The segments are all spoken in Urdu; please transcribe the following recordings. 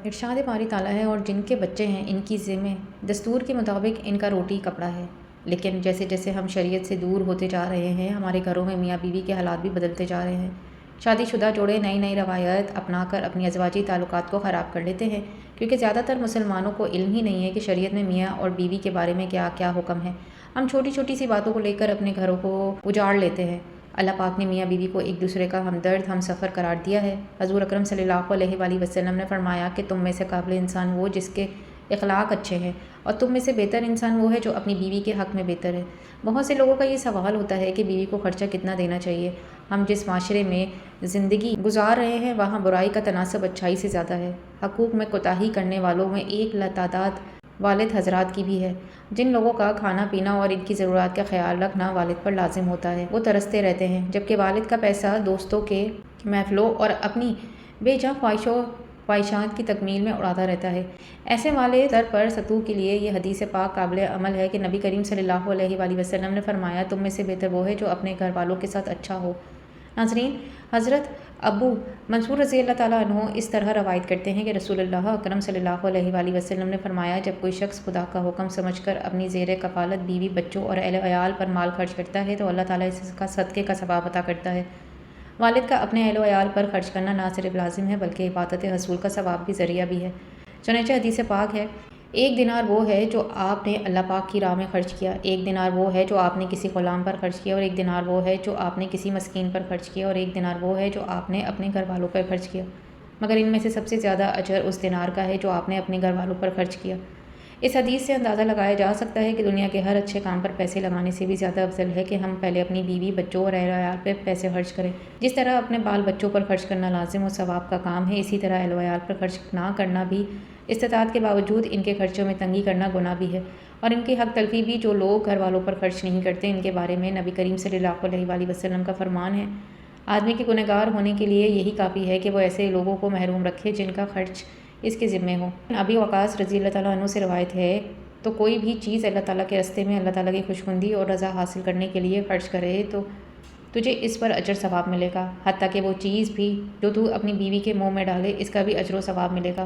ارشاد باری تعالیٰ ہے، اور جن کے بچے ہیں ان کی ذمہ دستور کے مطابق ان کا روٹی کپڑا ہے، لیکن جیسے جیسے ہم شریعت سے دور ہوتے جا رہے ہیں ہمارے گھروں میں میاں بیوی کے حالات بھی بدلتے جا رہے ہیں۔ شادی شدہ جوڑے نئی نئی روایات اپنا کر اپنی ازواجی تعلقات کو خراب کر لیتے ہیں، کیونکہ زیادہ تر مسلمانوں کو علم ہی نہیں ہے کہ شریعت میں میاں اور بیوی کے بارے میں کیا کیا حکم ہے۔ ہم چھوٹی چھوٹی سی باتوں کو لے کر اپنے گھروں کو اجاڑ لیتے ہیں۔ اللہ پاک نے میاں بیوی کو ایک دوسرے کا ہمدرد ہم سفر قرار دیا ہے۔ حضور اکرم صلی اللہ علیہ وآلہ وسلم نے فرمایا کہ تم میں سے قابل انسان وہ جس کے اخلاق اچھے ہیں، اور تم میں سے بہتر انسان وہ ہے جو اپنی بیوی کے حق میں بہتر ہے۔ بہت سے لوگوں کا یہ سوال ہوتا ہے کہ بیوی کو خرچہ کتنا دینا چاہیے۔ ہم جس معاشرے میں زندگی گزار رہے ہیں وہاں برائی کا تناسب اچھائی سے زیادہ ہے۔ حقوق میں کوتاہی کرنے والوں میں ایک تعداد والد حضرات کی بھی ہے، جن لوگوں کا کھانا پینا اور ان کی ضروریات کا خیال رکھنا والد پر لازم ہوتا ہے، وہ ترستے رہتے ہیں، جبکہ والد کا پیسہ دوستوں کے محفلوں اور اپنی بے جا خواہشات کی تکمیل میں اڑاتا رہتا ہے۔ ایسے والد سر پر سطوح کے لیے یہ حدیث پاک قابل عمل ہے کہ نبی کریم صلی اللہ علیہ وآلہ وسلم نے فرمایا تم میں سے بہتر وہ ہے جو اپنے گھر والوں کے ساتھ اچھا ہو۔ ناظرین، حضرت ابو منصور رضی اللہ تعالیٰ عنہ اس طرح روایت کرتے ہیں کہ رسول اللہ اکرم صلی اللہ علیہ وآلہ وسلم نے فرمایا جب کوئی شخص خدا کا حکم سمجھ کر اپنی زیر کفالت بیوی بچوں اور اہل عیال پر مال خرچ کرتا ہے تو اللہ تعالیٰ اس کا صدقے کا ثواب عطا کرتا ہے۔ والد کا اپنے اہل و عیال پر خرچ کرنا نہ صرف لازم ہے بلکہ عبادت حصول کا ثواب بھی ذریعہ بھی ہے۔ چنانچہ حدیث پاک ہے، ایک دینار وہ ہے جو آپ نے اللہ پاک کی راہ میں خرچ کیا، ایک دینار وہ ہے جو آپ نے کسی غلام پر خرچ کیا، اور ایک دینار وہ ہے جو آپ نے کسی مسکین پر خرچ کیا، اور ایک دینار وہ ہے جو آپ نے اپنے گھر والوں پر خرچ کیا، مگر ان میں سے سب سے زیادہ اجر اس دینار کا ہے جو آپ نے اپنے گھر والوں پر خرچ کیا۔ اس حدیث سے اندازہ لگایا جا سکتا ہے کہ دنیا کے ہر اچھے کام پر پیسے لگانے سے بھی زیادہ افضل ہے کہ ہم پہلے اپنی بیوی بچوں اور اہل عیال پر پیسے خرچ کریں۔ جس طرح اپنے بال بچوں پر خرچ کرنا لازم و ثواب کا کام ہے، اسی طرح اہل عیال پر خرچ نہ کرنا بھی، استطاعت کے باوجود ان کے خرچوں میں تنگی کرنا گناہ بھی ہے، اور ان کی حق تلفی بھی۔ جو لوگ گھر والوں پر خرچ نہیں کرتے ان کے بارے میں نبی کریم صلی اللہ علیہ وآلہ وسلم کا فرمان ہے، آدمی کے گنہگار ہونے کے لیے یہی کافی ہے کہ وہ ایسے لوگوں کو محروم رکھے جن کا خرچ اس کے ذمہ ہو۔ ابی وقاص رضی اللہ تعالیٰ عنہ سے روایت ہے، تو کوئی بھی چیز اللہ تعالیٰ کے راستے میں اللہ تعالیٰ کی خوشنودی اور رضا حاصل کرنے کے لیے خرچ کرے تو تجھے اس پر اجر ثواب ملے گا، حتیٰ کہ وہ چیز بھی جو تو اپنی بیوی کے منہ میں ڈالے اس کا بھی اجر و ثواب ملے گا۔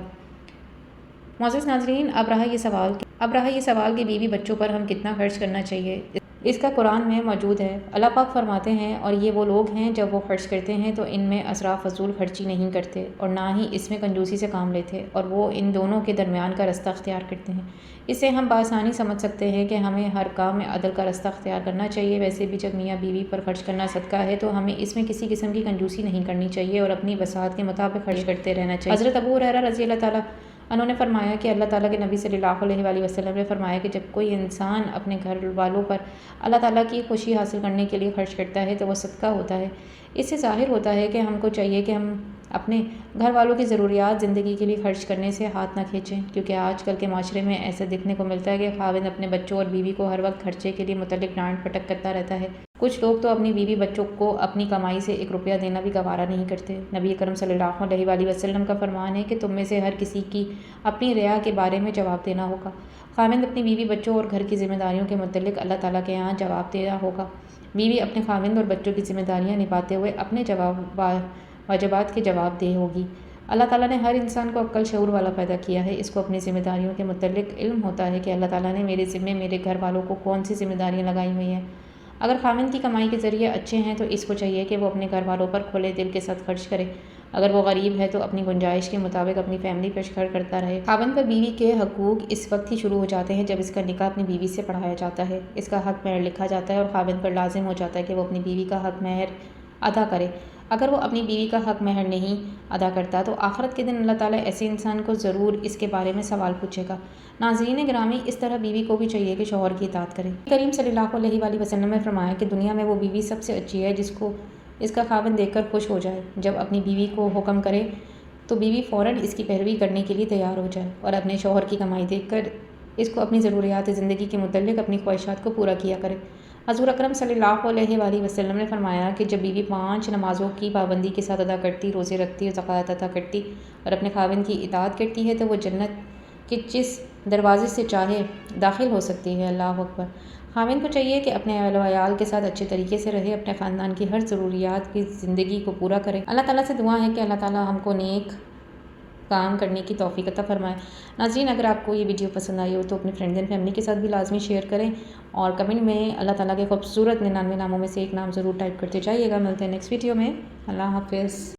معزز ناظرین، اب رہا یہ سوال کہ بیوی بچوں پر ہم کتنا خرچ کرنا چاہیے۔ اس کا قرآن میں موجود ہے۔ اللہ پاک فرماتے ہیں، اور یہ وہ لوگ ہیں جب وہ خرچ کرتے ہیں تو ان میں اسراف فضول خرچی نہیں کرتے اور نہ ہی اس میں کنجوسی سے کام لیتے، اور وہ ان دونوں کے درمیان کا رستہ اختیار کرتے ہیں۔ اس سے ہم بآسانی سمجھ سکتے ہیں کہ ہمیں ہر کام میں عدل کا رستہ اختیار کرنا چاہیے۔ ویسے بھی جب میاں بیوی پر خرچ کرنا صدقہ ہے تو ہمیں اس میں کسی قسم کی کنجوسی نہیں کرنی چاہیے اور اپنی وسعت کے مطابق خرچ کرتے رہنا چاہیے۔ حضرت ابو ہریرہ رضی اللہ تعالیٰ عنہ نے فرمایا کہ اللہ تعالیٰ کے نبی صلی اللہ علیہ وآلہ وسلم نے فرمایا کہ جب کوئی انسان اپنے گھر والوں پر اللہ تعالیٰ کی خوشی حاصل کرنے کے لیے خرچ کرتا ہے تو وہ صدقہ ہوتا ہے۔ اس سے ظاہر ہوتا ہے کہ ہم کو چاہیے کہ ہم اپنے گھر والوں کی ضروریات زندگی کے لیے خرچ کرنے سے ہاتھ نہ کھینچیں، کیونکہ آج کل کے معاشرے میں ایسا دیکھنے کو ملتا ہے کہ خاوند اپنے بچوں اور بیوی کو ہر وقت خرچے کے لیے متعلق ڈانٹ پٹک کرتا رہتا ہے۔ کچھ لوگ تو اپنی بیوی بچوں کو اپنی کمائی سے ایک روپیہ دینا بھی گوارا نہیں کرتے۔ نبی اکرم صلی اللہ علیہ وآلہ وسلم کا فرمان ہے کہ تم میں سے ہر کسی کی اپنی رعایا کے بارے میں جواب دینا ہوگا۔ خاوند اپنی بیوی بچوں اور گھر کی ذمہ داریوں کے متعلق اللہ تعالیٰ کے یہاں جواب دینا ہوگا۔ بیوی اپنے خاوند اور بچوں کی ذمہ داریاں نبھاتے ہوئے اپنے واجبات کے جواب دہ ہوگی۔ اللہ تعالیٰ نے ہر انسان کو عقل شعور والا پیدا کیا ہے، اس کو اپنی ذمہ داریوں کے متعلق علم ہوتا ہے کہ اللہ تعالیٰ نے میرے ذمے میرے گھر والوں کو کون سی ذمہ داریاں لگائی ہوئی ہیں۔ اگر خاوند کی کمائی کے ذریعے اچھے ہیں تو اس کو چاہیے کہ وہ اپنے گھر والوں پر کھلے دل کے ساتھ خرچ کرے، اگر وہ غریب ہے تو اپنی گنجائش کے مطابق اپنی فیملی پر خرچ کرتا رہے۔ خاوند پر بیوی کے حقوق اس وقت ہی شروع ہو جاتے ہیں جب اس کا نکاح اپنی بیوی سے پڑھایا جاتا ہے، اس کا حق مہر لکھا جاتا ہے اور خاوند پر لازم ہو جاتا ہے کہ وہ اپنی بیوی کا حق مہر ادا کرے۔ اگر وہ اپنی بیوی کا حق مہر نہیں ادا کرتا تو آخرت کے دن اللہ تعالیٰ ایسے انسان کو ضرور اس کے بارے میں سوال پوچھے گا۔ ناظرین گرامی، اس طرح بیوی کو بھی چاہیے کہ شوہر کی اطاعت کرے۔ کریم صلی اللہ علیہ وآلہ وسلم نے فرمایا کہ دنیا میں وہ بیوی سب سے اچھی ہے جس کو اس کا خاوند دیکھ کر خوش ہو جائے۔ جب اپنی بیوی کو حکم کرے تو بیوی فوراً اس کی پیروی کرنے کے لیے تیار ہو جائے اور اپنے شوہر کی کمائی دیکھ کر اس کو اپنی ضروریات زندگی کے متعلق اپنی خواہشات کو پورا کیا کرے۔ حضور اکرم صلی اللہ علیہ وآلہ وسلم نے فرمایا کہ جب بیوی 5 نمازوں کی پابندی کے ساتھ ادا کرتی، روزے رکھتی اور زکوٰۃ ادا کرتی اور اپنے خاوند کی اطاعت کرتی ہے تو وہ جنت کے جس دروازے سے چاہے داخل ہو سکتی ہے۔ اللہ اکبر۔ خاوند کو چاہیے کہ اپنے اہل و عیال کے ساتھ اچھے طریقے سے رہے، اپنے خاندان کی ہر ضروریات کی زندگی کو پورا کرے۔ اللہ تعالیٰ سے دعا ہے کہ اللہ تعالیٰ ہم کو نیک کام کرنے کی توفیق عطا فرمائے۔ ناظرین، اگر آپ کو یہ ویڈیو پسند آئی ہو تو اپنے فرینڈز اینڈ فیملی کے ساتھ بھی لازمی شیئر کریں، اور کمنٹ میں اللہ تعالیٰ کے خوبصورت 99 ناموں میں سے ایک نام ضرور ٹائپ کرتے جائیے گا۔ ملتے ہیں نیکسٹ ویڈیو میں۔ اللہ حافظ۔